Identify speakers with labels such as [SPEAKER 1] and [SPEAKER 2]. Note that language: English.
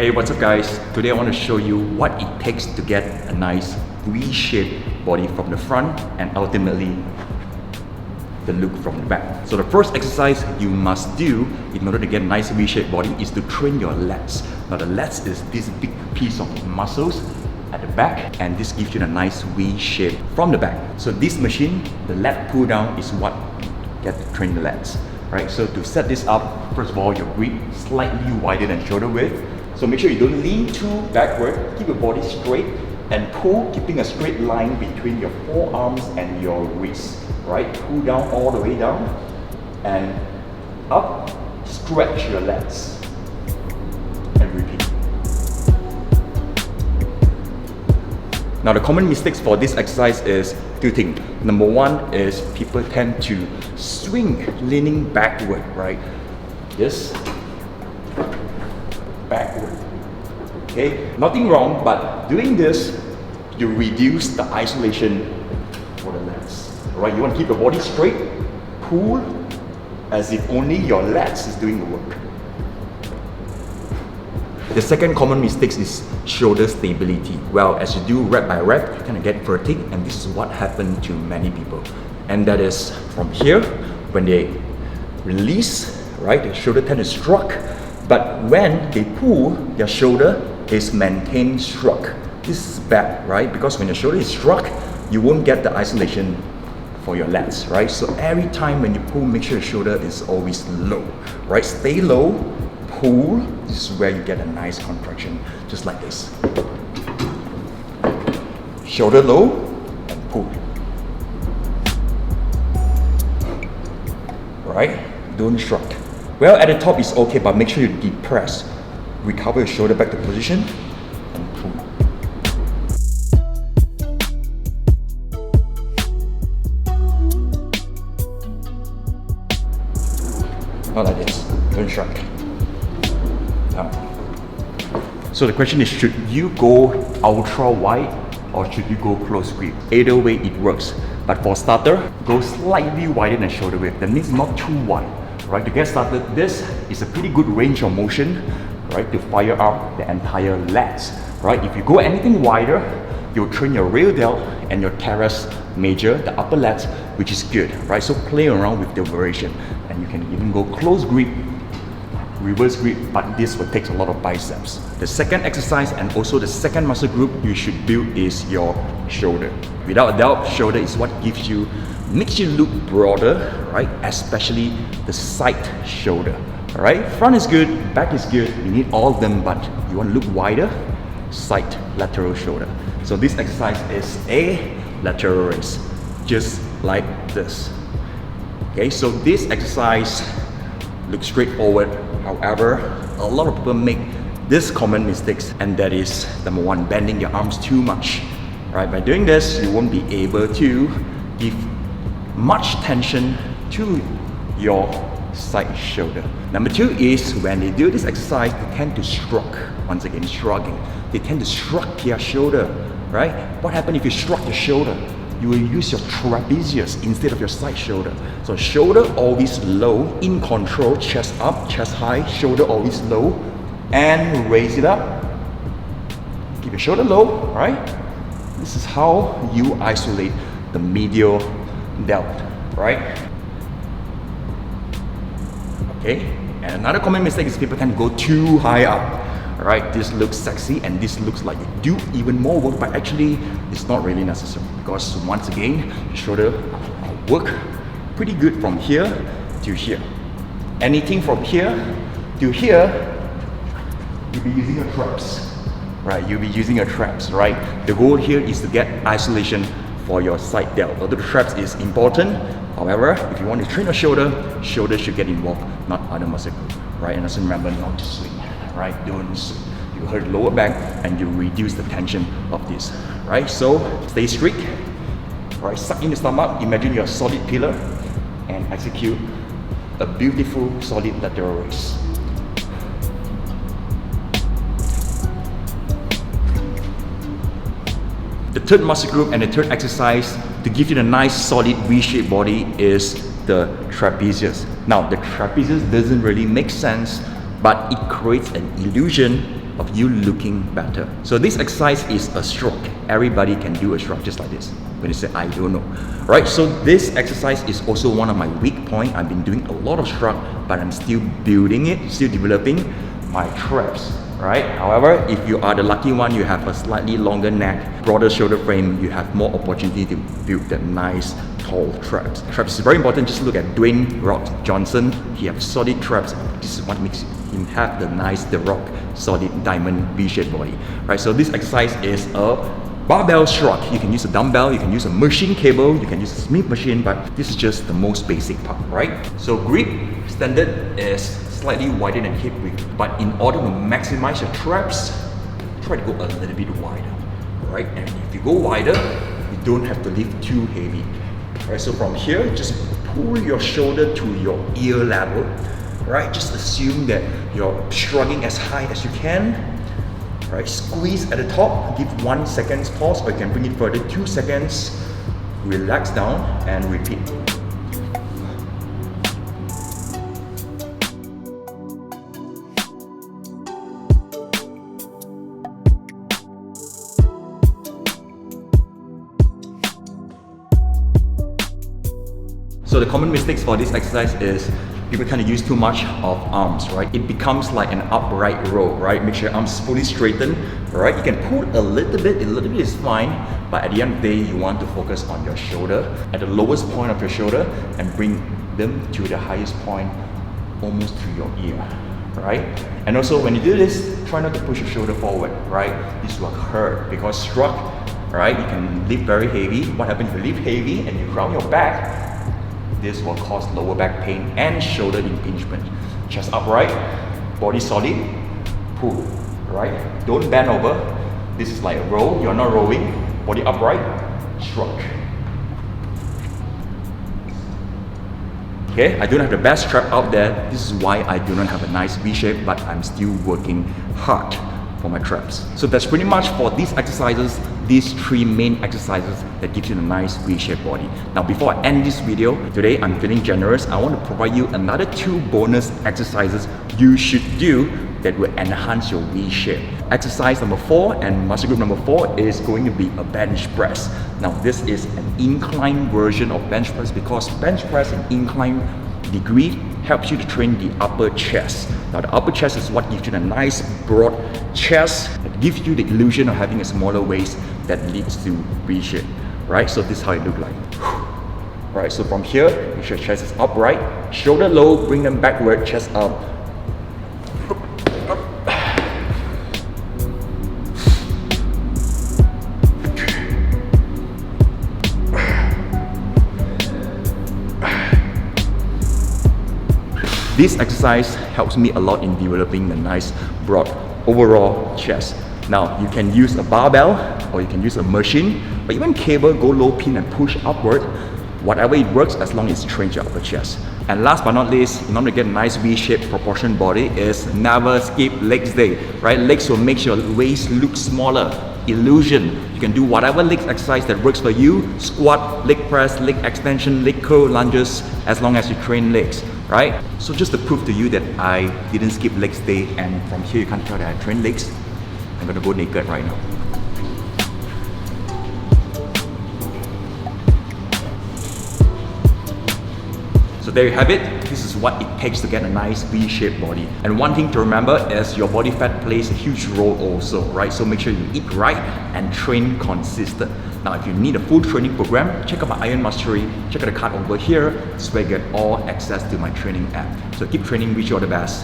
[SPEAKER 1] Hey, what's up guys? Today I want to show you what it takes to get a nice V-shaped body from the front and ultimately the look from the back. So the first exercise you must do in order to get a nice V-shaped body is to train your lats. Now the lats is this big piece of muscles at the back, and this gives you a nice V shape from the back. So this machine, the lat pull down, is what get to train the lats. Right? So to set this up, first of all, your grip slightly wider than shoulder width. So make sure you don't lean too backward, keep your body straight and pull, keeping a straight line between your forearms and your wrists. Right? Pull down all the way down and up, stretch your lats and repeat. Now the common mistakes for this exercise is two things. Number one is people tend to swing leaning backward, right? This backward. Okay, nothing wrong, but doing this, you reduce the isolation for the lats. Right? You want to keep your body straight, pull as if only your lats is doing the work. The second common mistake is shoulder stability. Well, as you do rep by rep, you kind of get fatigue, and this is what happened to many people. And that is from here, when they release, right, the shoulder tend to shrug, but when they pull, their shoulder is maintained shrug. This is bad, right? Because when your shoulder is shrug, you won't get the isolation for your lats, right? So every time when you pull, make sure your shoulder is always low, right? Stay low, pull. This is where you get a nice contraction, just like this. Shoulder low and pull. Right? Don't shrug. Well, at the top is okay, but make sure you depress. Recover your shoulder back to position and pull. Not like this. Don't shrug. So the question is, should you go ultra wide or should you go close grip? Either way it works. But for starter, go slightly wider than shoulder width. That means not too wide. Right? To get started, this is a pretty good range of motion, right, to fire up the entire lats. Right? If you go anything wider, you'll train your rear delt and your teres major, the upper lats, which is good. Right? So play around with the variation, and you can even go close grip, reverse grip, but this will take a lot of biceps. The second exercise and also the second muscle group you should build is your shoulder. Without a doubt, shoulder is what makes you look broader, right? Especially the side shoulder. Alright, front is good, back is good, you need all of them, but you want to look wider, side lateral shoulder. So this exercise is a lateral raise, just like this. Okay, so this exercise looks straightforward. However, a lot of people make this common mistakes, and that is number one, bending your arms too much. Right? By doing this, you won't be able to give much tension to your side shoulder. Number two is when they do this exercise, they tend to shrug. Once again, shrugging. They tend to shrug their shoulder. Right? What happens if you shrug your shoulder? You will use your trapezius instead of your side shoulder. So shoulder always low, in control, chest up, chest high, shoulder always low, and raise it up. Keep your shoulder low, right? This is how you isolate the medial delt, right? Okay, and another common mistake is people tend to go too high up. Right, this looks sexy and this looks like you do even more work, but actually it's not really necessary, because once again, the shoulder work pretty good from here to here. Anything from here to here, you'll be using your traps. Right, you'll be using your traps, right? The goal here is to get isolation for your side delt. Although the traps is important, however, if you want to train your shoulder should get involved, not other muscle group. Right, and also remember not to swing. Right, don't swing. You hurt lower back and you reduce the tension of this. Right, so stay straight. Right, suck in the stomach. Imagine you're a solid pillar and execute a beautiful solid lateral raise. The third muscle group and the third exercise to give you the nice solid V-shaped body is the trapezius. Now the trapezius doesn't really make sense, but it creates an illusion of you looking better. So this exercise is a shrug. Everybody can do a shrug just like this. When you say, I don't know. Right, so this exercise is also one of my weak points. I've been doing a lot of shrug, but I'm still building it, still developing my traps. Right? However, if you are the lucky one, you have a slightly longer neck, broader shoulder frame, you have more opportunity to build that nice, tall traps. Traps is very important. Just look at Dwayne Rock Johnson. He has solid traps. This is what makes him have the Rock solid diamond V-shaped body. Right? So this exercise is a barbell shrug. You can use a dumbbell, you can use a machine cable, you can use a Smith machine, but this is just the most basic part, right? So grip standard is slightly wider than hip width, but in order to maximize your traps, try to go a little bit wider, right? And if you go wider, you don't have to lift too heavy. Right, so from here, just pull your shoulder to your ear level, right? Just assume that you're shrugging as high as you can, right? Squeeze at the top, give 1 second pause, or you can bring it further, 2 seconds, relax down and repeat. So the common mistakes for this exercise is people kind of use too much of arms, right? It becomes like an upright row, right? Make sure your arms fully straighten, right? You can pull a little bit is fine, but at the end of the day, you want to focus on your shoulder, at the lowest point of your shoulder, and bring them to the highest point, almost to your ear, right? And also when you do this, try not to push your shoulder forward, right? This will hurt because shrug, right? You can lift very heavy. What happens if you lift heavy and you round your back? This will cause lower back pain and shoulder impingement. Chest upright, body solid, pull, right? Don't bend over. This is like a row, you're not rowing. Body upright, shrug. Okay, I don't have the best strap out there. This is why I do not have a nice V shape, but I'm still working hard for my traps. So that's pretty much for these exercises, these 3 main exercises that gives you a nice V-shaped body. Now before I end this video, today I'm feeling generous. I want to provide you another 2 bonus exercises you should do that will enhance your V shape. Exercise number 4 and muscle group number 4 is going to be a bench press. Now this is an incline version of bench press because bench press in incline degree helps you to train the upper chest. Now the upper chest is what gives you a nice broad chest that gives you the illusion of having a smaller waist that leads to V shape, right? So this is how it looks like. Right, so from here, make sure your chest is upright, shoulder low, bring them backward, chest up. This exercise helps me a lot in developing the nice broad overall chest. Now you can use a barbell or you can use a machine or even cable, go low pin and push upward. Whatever it works as long as it trains your upper chest. And last but not least, in order to get a nice V-shaped proportion body is never skip legs day, right? Legs will make your waist look smaller. Illusion. You can do whatever leg exercise that works for you. Squat, leg press, leg extension, leg curl, lunges, as long as you train legs, right? So just to prove to you that I didn't skip legs day and from here you can't tell that I train legs, I'm gonna go naked right now. So there you have it. This is what it takes to get a nice V-shaped body. And one thing to remember is your body fat plays a huge role also, right? So make sure you eat right and train consistent. Now, if you need a full training program, check out my Iron Mastery, check out the card over here. This is where you get all access to my training app. So keep training, wish you all the best.